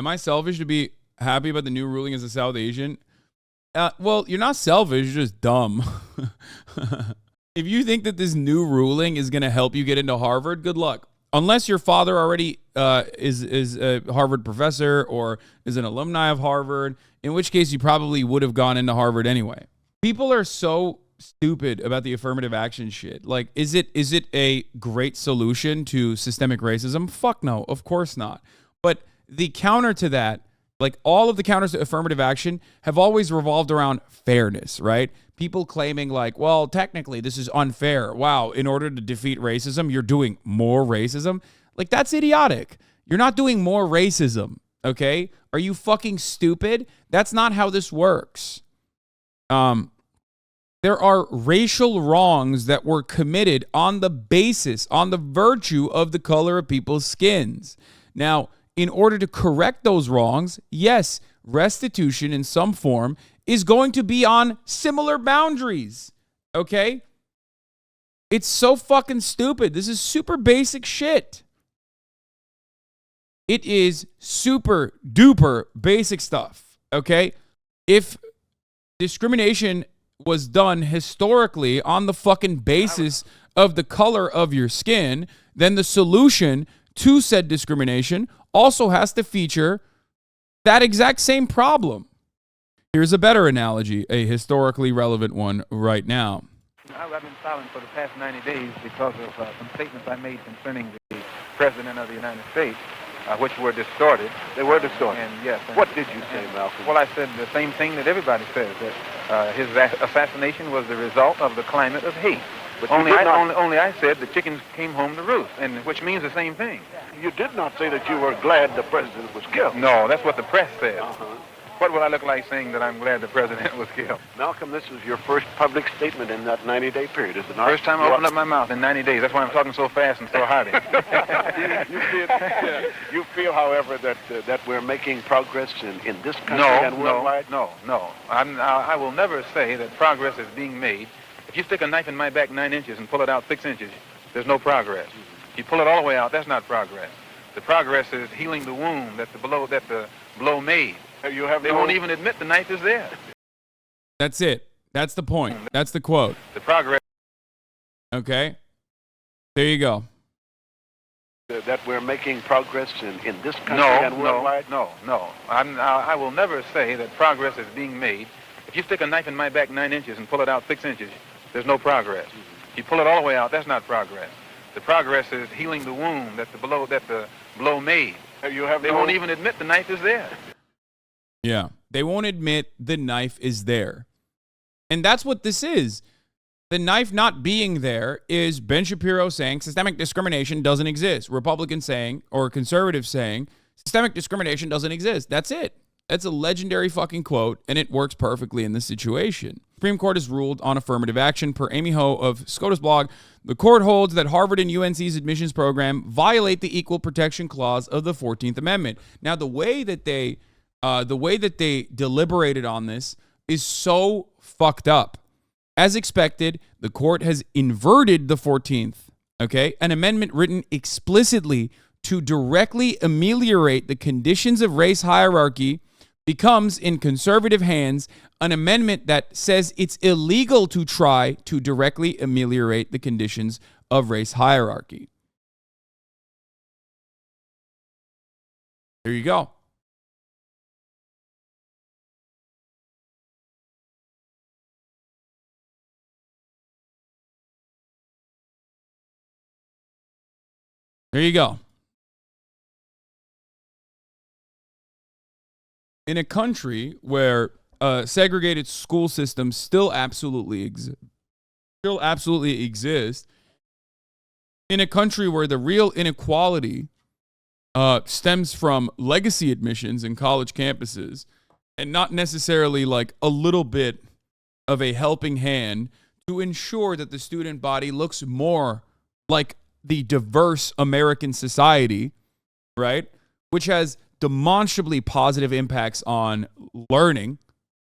Am I selfish to be happy about the new ruling as a South Asian? Well, you're not selfish, you're just dumb. If you think that this new ruling is going to help you get into Harvard, good luck. Unless your father already is a Harvard professor or is an alumni of Harvard, in which case you probably would have gone into Harvard anyway. People are so stupid about the affirmative action shit. Like, is it a great solution to systemic racism? Fuck no, of course not. But the counter to that, like all of the counters to affirmative action have always revolved around fairness, right? People claiming like, well, technically this is unfair. Wow, in order to defeat racism, you're doing more racism. Like, that's idiotic. You're not doing more racism, okay? Are you fucking stupid? That's not how this works. There are racial wrongs that were committed on the basis, on the virtue of the color of people's skins. Now, in order to correct those wrongs, yes, restitution in some form is going to be on similar boundaries, okay? It's so fucking stupid. This is super basic shit. It is super duper basic stuff, okay? If discrimination was done historically on the fucking basis of the color of your skin, then the solution to said discrimination also has to feature that exact same problem. Here's a better analogy, a historically relevant one right now. I've been silent for the past 90 days because of some statements I made concerning the President of the United States, which were distorted. They were distorted? And yes. What did you say, Malcolm? Well, I said the same thing that everybody says, that his assassination was the result of the climate of hate. But only I said the chickens came home to roost, and which means the same thing. You did not say that you were glad the president was killed. No, that's what the press said. What would I look like saying that I'm glad the president was killed? Malcolm, this is your first public statement in that 90-day period, is it not? First time I opened up my mouth in 90 days. That's why I'm talking so fast and so hearty. You feel, however, that we're making progress in this country and worldwide? No. I will never say that progress is being made. If you stick a knife in my back 9 inches and pull it out 6 inches, there's no progress. If you pull it all the way out, that's not progress. The progress is healing the wound that the blow made. They won't even admit the knife is there. That's it. That's the point. That's the quote. The progress. Okay. There you go. That we're making progress in this country and worldwide? No. I will never say that progress is being made. If you stick a knife in my back 9 inches and pull it out 6 inches, there's no progress. If you pull it all the way out, that's not progress. The progress is healing the wound that the blow made. They won't even admit the knife is there. Yeah, they won't admit the knife is there. And that's what this is. The knife not being there is Ben Shapiro saying systemic discrimination doesn't exist. Republicans saying, or conservatives saying, systemic discrimination doesn't exist. That's it. That's a legendary fucking quote, and it works perfectly in this situation. Supreme Court has ruled on affirmative action. Per Amy Ho of SCOTUS blog, the court holds that Harvard and UNC's admissions program violate the Equal Protection Clause of the 14th Amendment. Now, the way that they deliberated on this is so fucked up. As expected, the court has inverted the 14th, okay? An amendment written explicitly to directly ameliorate the conditions of race hierarchy becomes, in conservative hands, an amendment that says it's illegal to try to directly ameliorate the conditions of race hierarchy. There you go. There you go. In a country where segregated school systems still absolutely exist, in a country where the real inequality stems from legacy admissions in college campuses and not necessarily like a little bit of a helping hand to ensure that the student body looks more like the diverse American society, right? Which has demonstrably positive impacts on learning,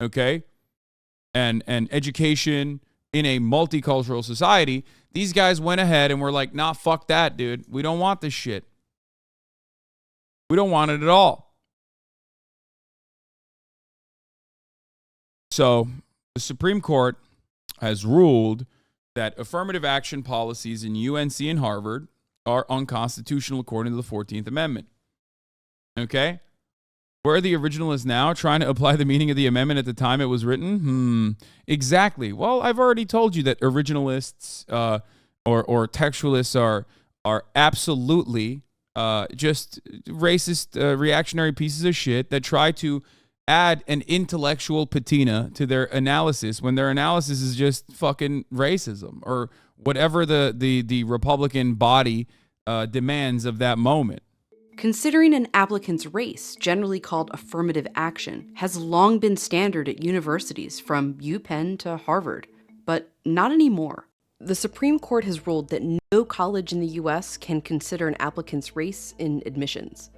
okay? And education in a multicultural society. These guys went ahead and were like, nah, fuck that, dude. We don't want this shit. We don't want it at all. So the Supreme Court has ruled that affirmative action policies in UNC and Harvard are unconstitutional according to the 14th Amendment. Okay? Where are the originalists now, trying to apply the meaning of the amendment at the time it was written? Exactly. Well, I've already told you that originalists or textualists are absolutely just racist, reactionary pieces of shit that try to add an intellectual patina to their analysis when their analysis is just fucking racism or whatever the Republican body demands of that moment. Considering an applicant's race, generally called affirmative action, has long been standard at universities from UPenn to Harvard, but not anymore. The Supreme Court has ruled that no college in the US can consider an applicant's race in admissions.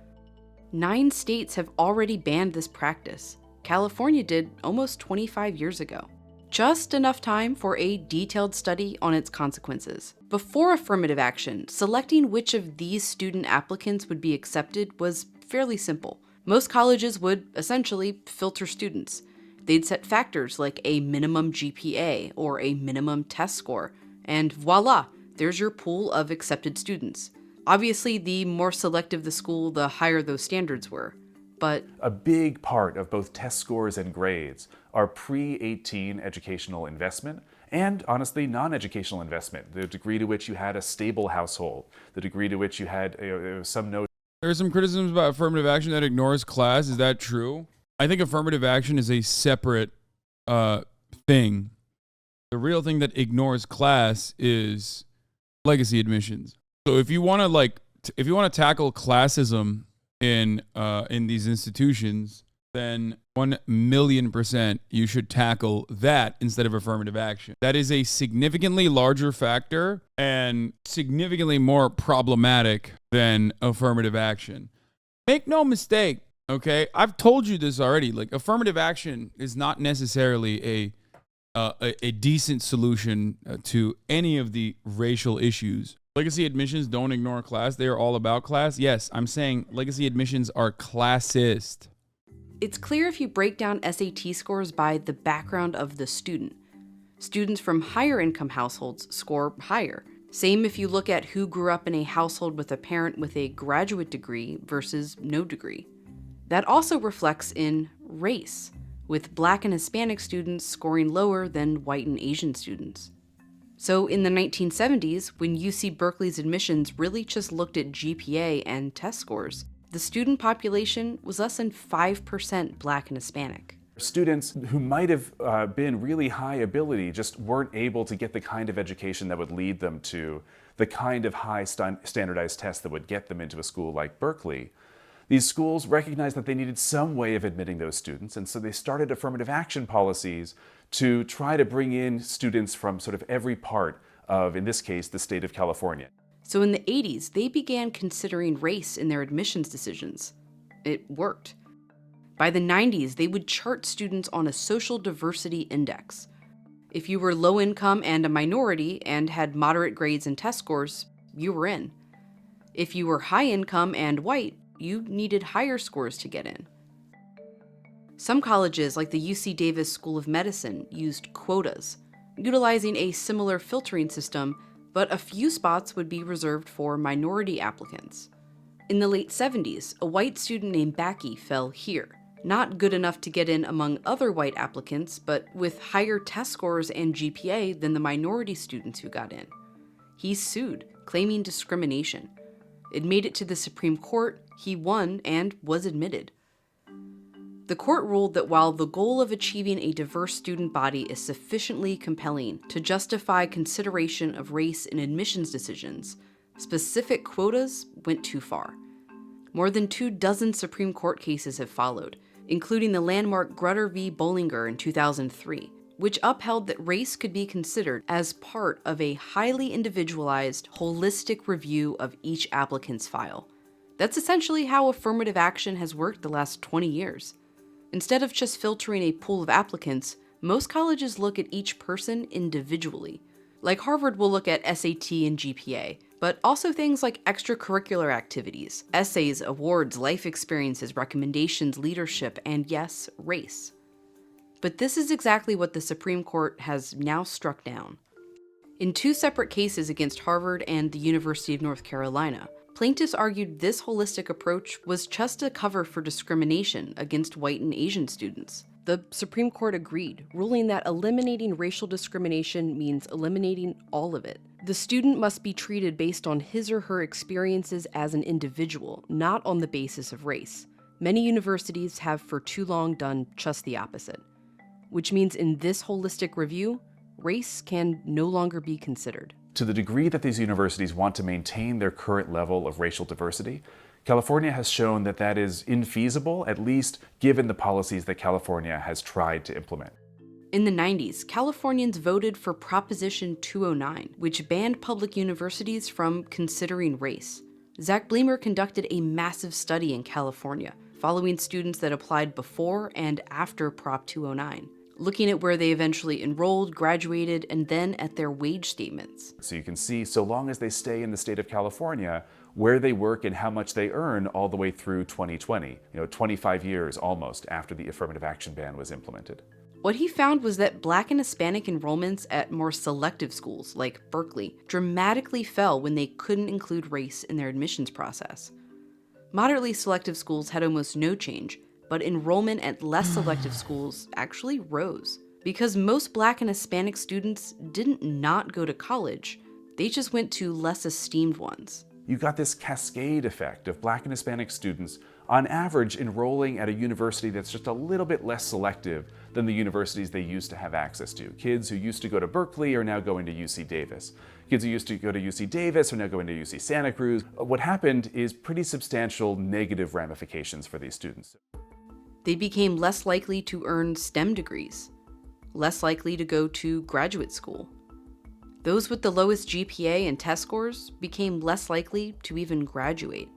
9 states have already banned this practice. California did almost 25 years ago. Just enough time for a detailed study on its consequences. Before affirmative action, selecting which of these student applicants would be accepted was fairly simple. Most colleges would essentially filter students. They'd set factors like a minimum GPA or a minimum test score, and voila, there's your pool of accepted students. Obviously, the more selective the school, the higher those standards were. But a big part of both test scores and grades are pre-18 educational investment and, honestly, non-educational investment. The degree to which you had a stable household, the degree to which you had some notion. There are some criticisms about affirmative action that ignores class. Is that true? I think affirmative action is a separate thing. The real thing that ignores class is legacy admissions. So if you want to tackle classism in these institutions, then 1,000,000% you should tackle that instead of affirmative action. That is a significantly larger factor and significantly more problematic than affirmative action. Make no mistake, okay? I've told you this already. Like, affirmative action is not necessarily a decent solution to any of the racial issues. Legacy admissions don't ignore class. They are all about class. Yes, I'm saying legacy admissions are classist. it's clear if you break down SAT scores by the background of the student. Students from higher income households score higher. Same if you look at who grew up in a household with a parent with a graduate degree versus no degree. That also reflects in race, with Black and Hispanic students scoring lower than white and Asian students. So in the 1970s, when UC Berkeley's admissions really just looked at GPA and test scores, the student population was less than 5% Black and Hispanic. Students who might have been really high ability just weren't able to get the kind of education that would lead them to the kind of high standardized tests that would get them into a school like Berkeley. These schools recognized that they needed some way of admitting those students, and so they started affirmative action policies to try to bring in students from sort of every part of, in this case, the state of California. So in the 80s, they began considering race in their admissions decisions. It worked. By the 90s, they would chart students on a social diversity index. If you were low income and a minority and had moderate grades and test scores, you were in. If you were high income and white, you needed higher scores to get in. Some colleges, like the UC Davis School of Medicine, used quotas, utilizing a similar filtering system, but a few spots would be reserved for minority applicants. In the late 70s, a white student named Backey fell here. Not good enough to get in among other white applicants, but with higher test scores and GPA than the minority students who got in. He sued, claiming discrimination. It made it to the Supreme Court, he won, and was admitted. The court ruled that while the goal of achieving a diverse student body is sufficiently compelling to justify consideration of race in admissions decisions, specific quotas went too far. More than 24 Supreme Court cases have followed, including the landmark Grutter v. Bollinger in 2003, which upheld that race could be considered as part of a highly individualized, holistic review of each applicant's file. That's essentially how affirmative action has worked the last 20 years. Instead of just filtering a pool of applicants, most colleges look at each person individually. Like Harvard will look at SAT and GPA, but also things like extracurricular activities, essays, awards, life experiences, recommendations, leadership, and yes, race. But this is exactly what the Supreme Court has now struck down. In 2 separate cases against Harvard and the University of North Carolina, plaintiffs argued this holistic approach was just a cover for discrimination against white and Asian students. The Supreme Court agreed, ruling that eliminating racial discrimination means eliminating all of it. The student must be treated based on his or her experiences as an individual, not on the basis of race. Many universities have for too long done just the opposite, which means in this holistic review, race can no longer be considered. To the degree that these universities want to maintain their current level of racial diversity, California has shown that that is infeasible, at least given the policies that California has tried to implement. In the 90s, Californians voted for Proposition 209, which banned public universities from considering race. Zach Bleemer conducted a massive study in California, following students that applied before and after Prop 209, looking at where they eventually enrolled, graduated, and then at their wage statements. So you can see, so long as they stay in the state of California, where they work and how much they earn all the way through 2020, 25 years almost after the affirmative action ban was implemented. What he found was that Black and Hispanic enrollments at more selective schools, like Berkeley, dramatically fell when they couldn't include race in their admissions process. Moderately selective schools had almost no change, but enrollment at less selective schools actually rose. Because most Black and Hispanic students didn't not go to college, they just went to less esteemed ones. You got this cascade effect of Black and Hispanic students, on average, enrolling at a university that's just a little bit less selective than the universities they used to have access to. Kids who used to go to Berkeley are now going to UC Davis. Kids who used to go to UC Davis are now going to UC Santa Cruz. What happened is pretty substantial negative ramifications for these students. They became less likely to earn STEM degrees, less likely to go to graduate school. Those with the lowest GPA and test scores became less likely to even graduate.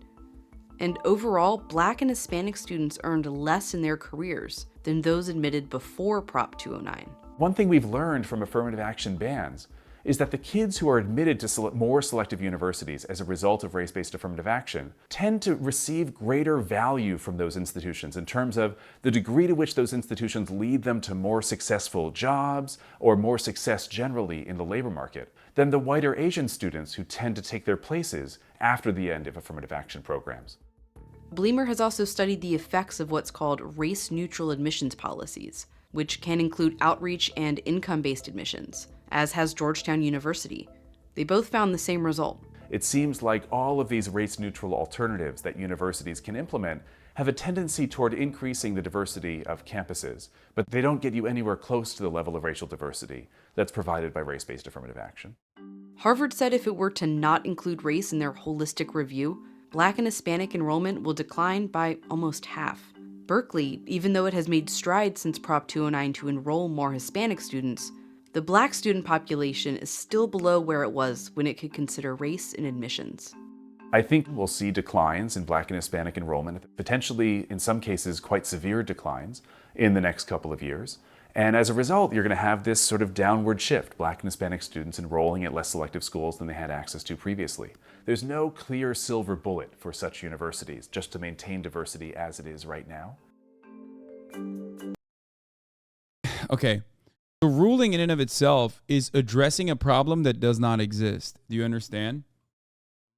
And overall, Black and Hispanic students earned less in their careers than those admitted before Prop 209. One thing we've learned from affirmative action bans is that the kids who are admitted to more selective universities as a result of race-based affirmative action tend to receive greater value from those institutions in terms of the degree to which those institutions lead them to more successful jobs or more success generally in the labor market than the white or Asian students who tend to take their places after the end of affirmative action programs. Bleemer has also studied the effects of what's called race-neutral admissions policies, which can include outreach and income-based admissions, as has Georgetown University. They both found the same result. It seems like all of these race-neutral alternatives that universities can implement have a tendency toward increasing the diversity of campuses, but they don't get you anywhere close to the level of racial diversity that's provided by race-based affirmative action. Harvard said if it were to not include race in their holistic review, Black and Hispanic enrollment will decline by almost half. Berkeley, even though it has made strides since Prop 209 to enroll more Hispanic students, the Black student population is still below where it was when it could consider race in admissions. I think we'll see declines in Black and Hispanic enrollment, potentially in some cases quite severe declines in the next couple of years. And as a result, you're going to have this sort of downward shift, Black and Hispanic students enrolling at less selective schools than they had access to previously. There's no clear silver bullet for such universities just to maintain diversity as it is right now. Okay. The ruling in and of itself is addressing a problem that does not exist. Do you understand?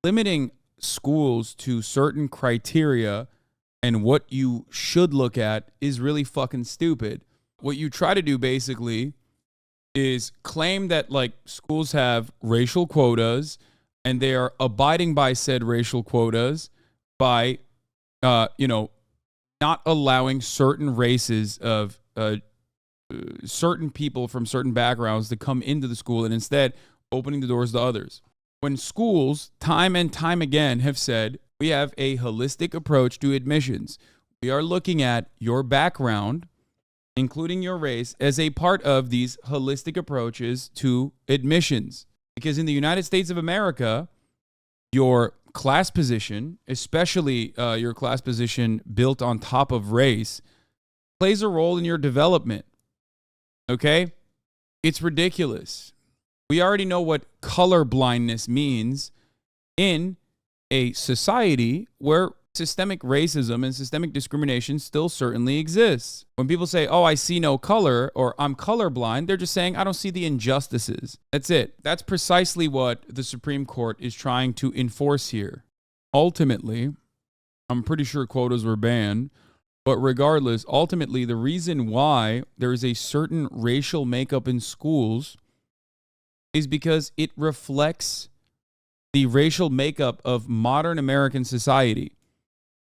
Limiting schools to certain criteria and what you should look at is really fucking stupid. What you try to do basically is claim that like schools have racial quotas and they are abiding by said racial quotas by, not allowing certain races of certain people from certain backgrounds to come into the school and instead opening the doors to others. When schools time and time again have said, we have a holistic approach to admissions. We are looking at your background, including your race, as a part of these holistic approaches to admissions. Because in the United States of America, your class position, especially your class position built on top of race, plays a role in your development. Okay? It's ridiculous. We already know what color blindness means in a society where systemic racism and systemic discrimination still certainly exists. When people say, oh, I see no color, or I'm colorblind, they're just saying, I don't see the injustices. That's it. That's precisely what the Supreme Court is trying to enforce here. Ultimately, I'm pretty sure quotas were banned, but regardless, ultimately, the reason why there is a certain racial makeup in schools is because it reflects the racial makeup of modern American society,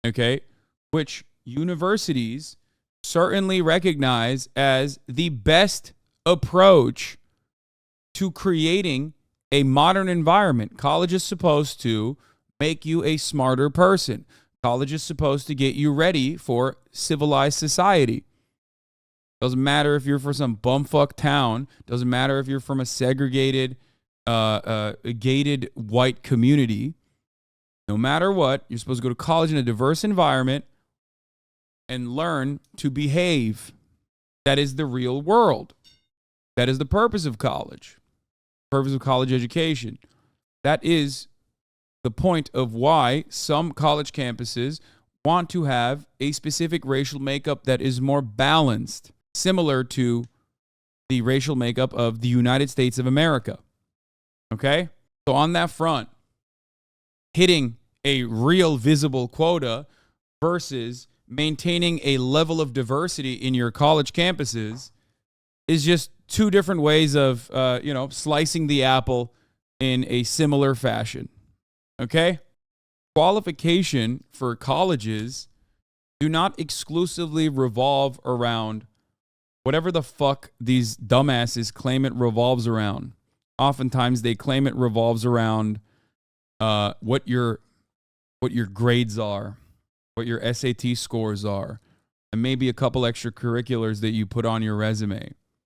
okay, which universities certainly recognize as the best approach to creating a modern environment. College is supposed to make you a smarter person. College is supposed to get you ready for civilized society. Doesn't matter if you're from some bumfuck town. Doesn't matter if you're from a segregated, gated white community. No matter what, you're supposed to go to college in a diverse environment and learn to behave. That is the real world. That is the purpose of college. Purpose of college education. That is the point of why some college campuses want to have a specific racial makeup that is more balanced, similar to the racial makeup of the United States of America. Okay? So on that front, hitting a real visible quota versus maintaining a level of diversity in your college campuses is just two different ways of, slicing the apple in a similar fashion. Okay? Qualification for colleges do not exclusively revolve around whatever the fuck these dumbasses claim it revolves around. Oftentimes they claim it revolves around what your grades are, what your SAT scores are, and maybe a couple extracurriculars that you put on your resume.